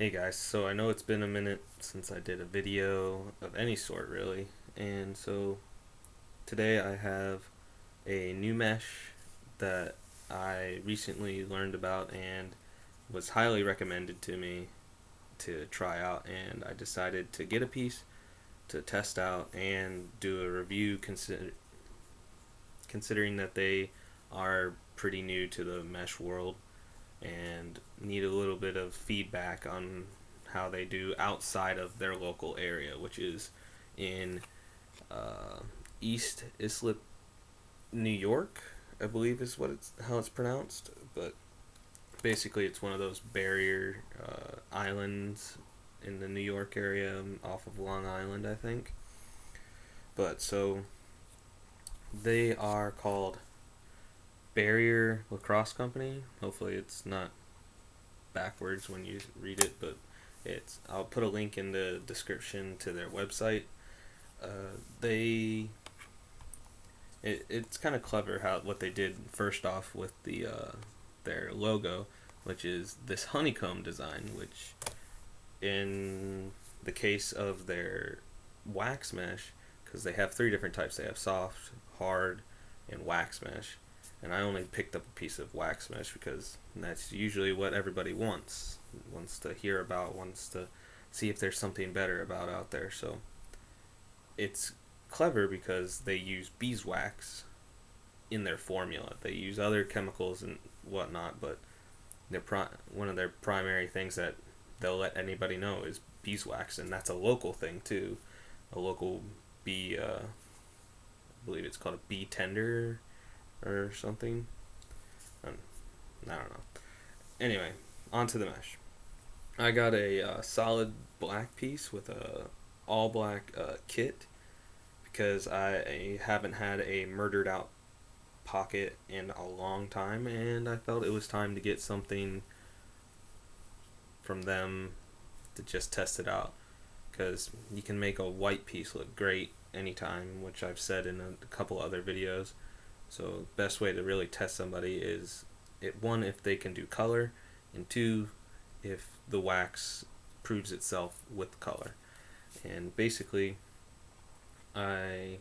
Hey guys, so I know it's been a minute since I did a video of any sort really, and so today I have a new mesh that I recently learned about and was highly recommended to me to try out, and I decided to get a piece to test out and do a review considering that they are pretty new to the mesh world and need a little bit of feedback on how they do outside of their local area, which is in uh, East Islip, New York, I believe is how it's pronounced. But basically, it's one of those barrier islands in the New York area, off of Long Island, I think. But so they are called Barrier Lacrosse Company. Hopefully, it's not backwards when you read it, but I'll put a link in the description to their website. They it's kind of clever how what they did first off with their logo, which is this honeycomb design, which in the case of their wax mesh, because they have three different types. They have soft, hard, and wax mesh. And I only picked up a piece of wax mesh because that's usually what everybody wants to hear about, wants to see if there's something better about out there. So it's clever because they use beeswax in their formula. They use other chemicals and whatnot, but one of their primary things that they'll let anybody know is beeswax, and that's a local thing too. A local bee, I believe it's called a bee tender or something. I don't know. Anyway, on to the mesh. I got a solid black piece with a all black kit because I haven't had a murdered out pocket in a long time, and I felt it was time to get something from them to just test it out, because you can make a white piece look great anytime, which I've said in a couple other videos. So best way to really test somebody is one, if they can do color, and two, if the wax proves itself with color. And basically, I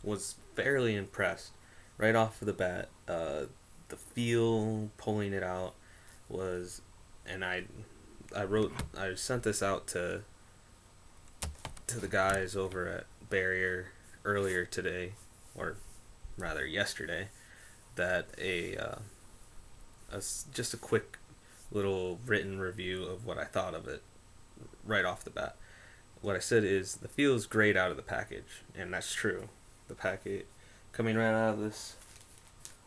was fairly impressed right off of the bat. The feel pulling it out was, and I sent this out to the guys over at Barrier earlier today, or rather yesterday, that just a quick little written review of what I thought of it right off the bat. What I said is the feel is great out of the package, and that's true. The packet coming right out of this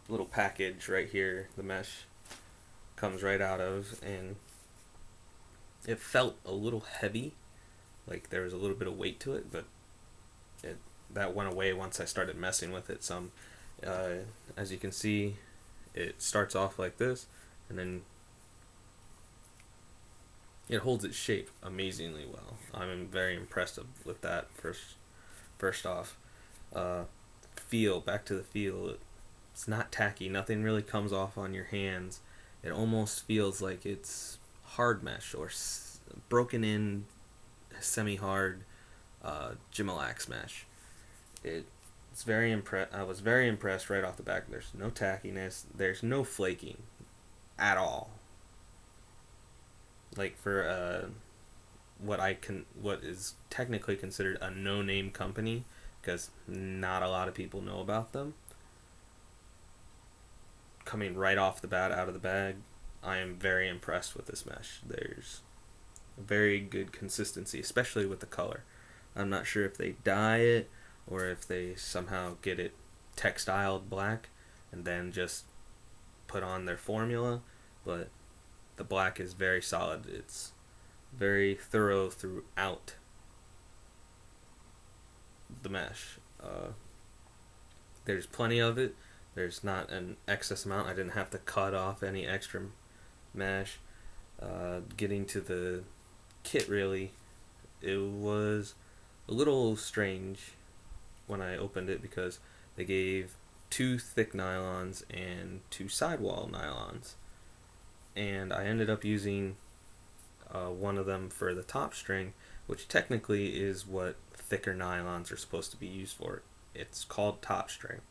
little package right here, the mesh comes right out of, and it felt a little heavy, like there was a little bit of weight to it, but that went away once I started messing with it some. As you can see, it starts off like this, and then it holds its shape amazingly well. I'm very impressed with that. First off, back to the feel. It's not tacky. Nothing really comes off on your hands. It almost feels like it's hard mesh or broken in semi-hard Gimalax mesh. I was very impressed right off the back. There's no tackiness. There's no flaking at all. Like for what is technically considered a no-name company, because not a lot of people know about them. Coming right off the bat out of the bag, I am very impressed with this mesh. There's very good consistency, especially with the color. I'm not sure if they dye it or if they somehow get it textiled black and then just put on their formula, but the black is very solid. It's very thorough throughout the mesh. There's plenty of it. There's not an excess amount. I didn't have to cut off any extra mesh. Getting to the kit, really, it was a little strange when I opened it because they gave 2 thick nylons and 2 sidewall nylons, and I ended up using one of them for the top string, which technically is what thicker nylons are supposed to be used for. It's called top string,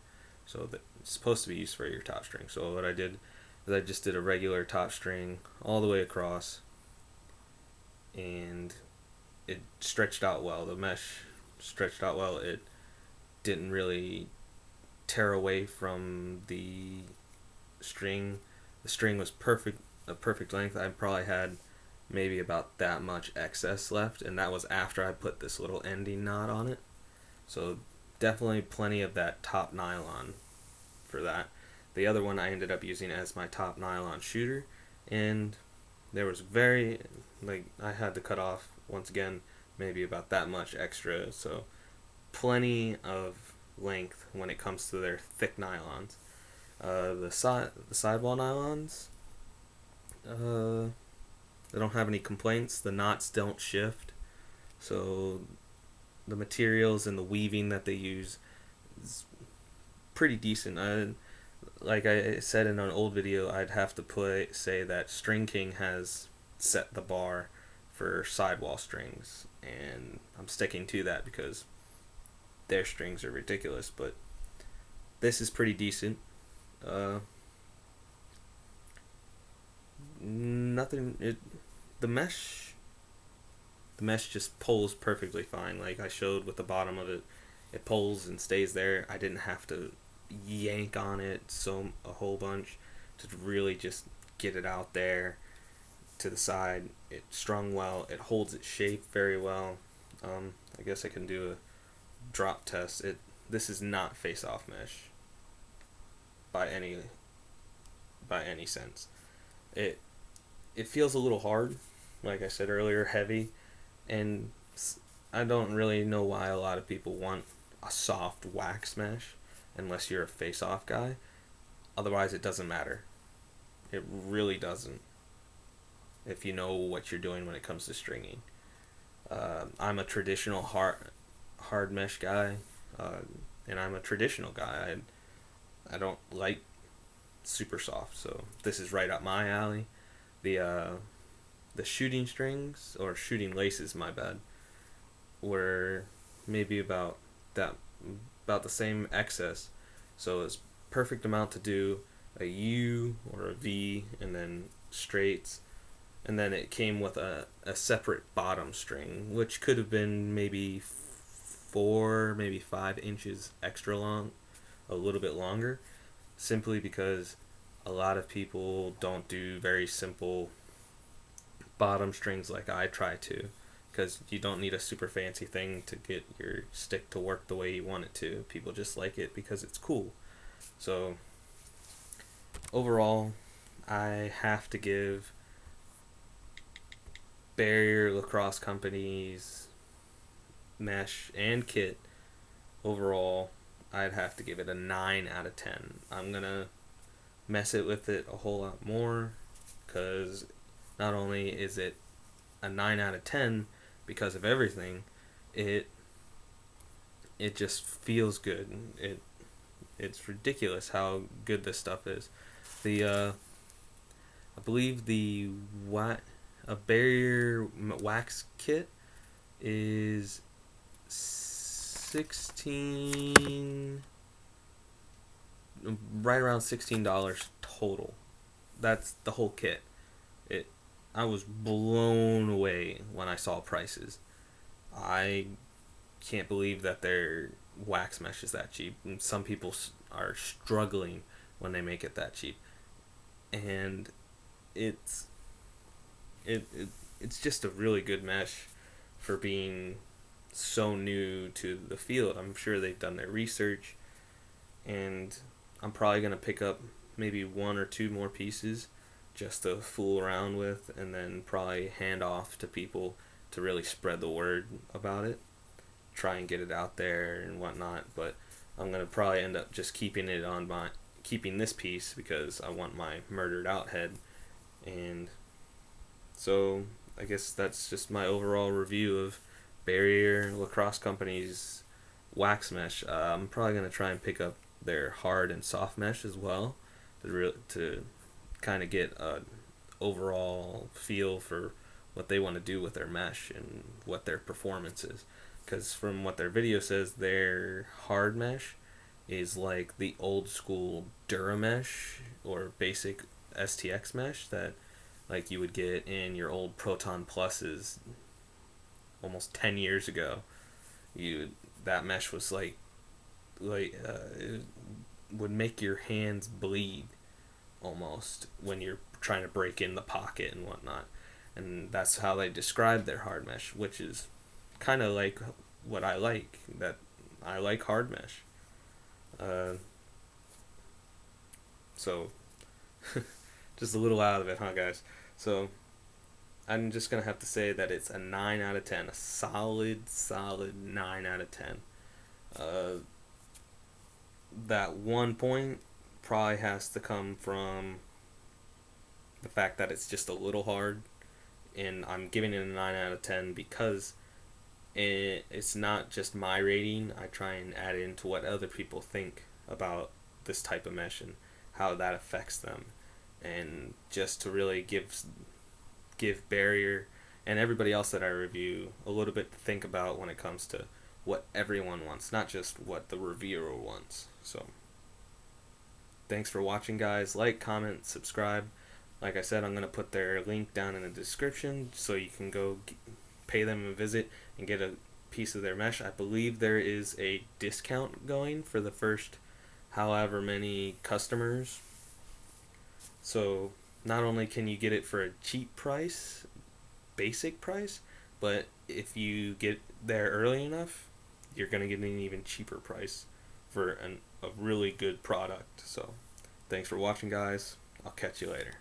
so that it's supposed to be used for your top string. So what I did is I just did a regular top string all the way across, and it stretched out well. The mesh stretched out well. It didn't really tear away from the string. The string was a perfect length. I probably had maybe about that much excess left, and that was after I put this little ending knot on it. So definitely plenty of that top nylon for that. The other one I ended up using as my top nylon shooter, and there was I had to cut off once again maybe about that much extra, so plenty of length when it comes to their thick nylons. The sidewall nylons, I don't have any complaints. The knots don't shift, so the materials and the weaving that they use is pretty decent. Like I said in an old video, I'd have to say that String King has set the bar for sidewall strings, and I'm sticking to that because their strings are ridiculous, but this is pretty decent. Nothing. The mesh just pulls perfectly fine. Like I showed with the bottom of it, it pulls and stays there. I didn't have to yank on it a whole bunch to really just get it out there to the side. It strung well. It holds its shape very well. I guess I can do a drop test. This is not face-off mesh by any sense. It feels a little hard, like I said earlier, heavy, and I don't really know why a lot of people want a soft wax mesh unless you're a face-off guy. Otherwise, it doesn't matter. It really doesn't, if you know what you're doing when it comes to stringing. I'm a traditional hard mesh guy, and I'm a traditional guy. I don't like super soft, so this is right up my alley. The shooting strings, or shooting laces, my bad, were maybe about the same excess, so it's perfect amount to do a U or a V, and then straights, and then it came with a separate bottom string, which could have been maybe 4, maybe 5 inches extra long, a little bit longer, simply because a lot of people don't do very simple bottom strings like I try to, because you don't need a super fancy thing to get your stick to work the way you want it to. People just like it because it's cool. So overall, I have to give Barrier Lacrosse Company's mesh and kit, overall, I'd have to give it a 9 out of 10. I'm gonna mess it with it a whole lot more, because not only is it a 9 out of 10 because of everything, it just feels good. It's ridiculous how good this stuff is. I believe a barrier wax kit is 16, right around $16 total. That's the whole kit. I was blown away when I saw prices. I can't believe that their wax mesh is that cheap. And some people are struggling when they make it that cheap, and it's just a really good mesh for being so new to the field. I'm sure they've done their research, and I'm probably going to pick up maybe 1 or 2 more pieces just to fool around with, and then probably hand off to people to really spread the word about it, try and get it out there and whatnot. But I'm going to probably end up just keeping this piece because I want my murdered out head. And so I guess that's just my overall review of Barrier Lacrosse Company's wax mesh. I'm probably going to try and pick up their hard and soft mesh as well to kind of get an overall feel for what they want to do with their mesh and what their performance is. Because from what their video says, their hard mesh is like the old school Duramesh or basic STX mesh that like you would get in your old Proton Pluses almost 10 years ago. That mesh was it would make your hands bleed almost when you're trying to break in the pocket and whatnot. And that's how they describe their hard mesh, which is kind of like what I like. That I like hard mesh. So just a little out of it, huh, guys? So I'm just gonna have to say that it's a 9 out of 10, a solid 9 out of 10. That 1 point probably has to come from the fact that it's just a little hard, and I'm giving it a 9 out of 10 because it's not just my rating. I try and add into what other people think about this type of mesh and how that affects them, and just to really give Barrier and everybody else that I review a little bit to think about when it comes to what everyone wants, not just what the reviewer wants. So thanks for watching, guys. Like, comment, subscribe. Like I said, I'm going to put their link down in the description so you can go pay them a visit and get a piece of their mesh. I believe there is a discount going for the first however many customers. So not only can you get it for a cheap price, basic price, but if you get there early enough, you're going to get an even cheaper price for a really good product. So thanks for watching, guys. I'll catch you later.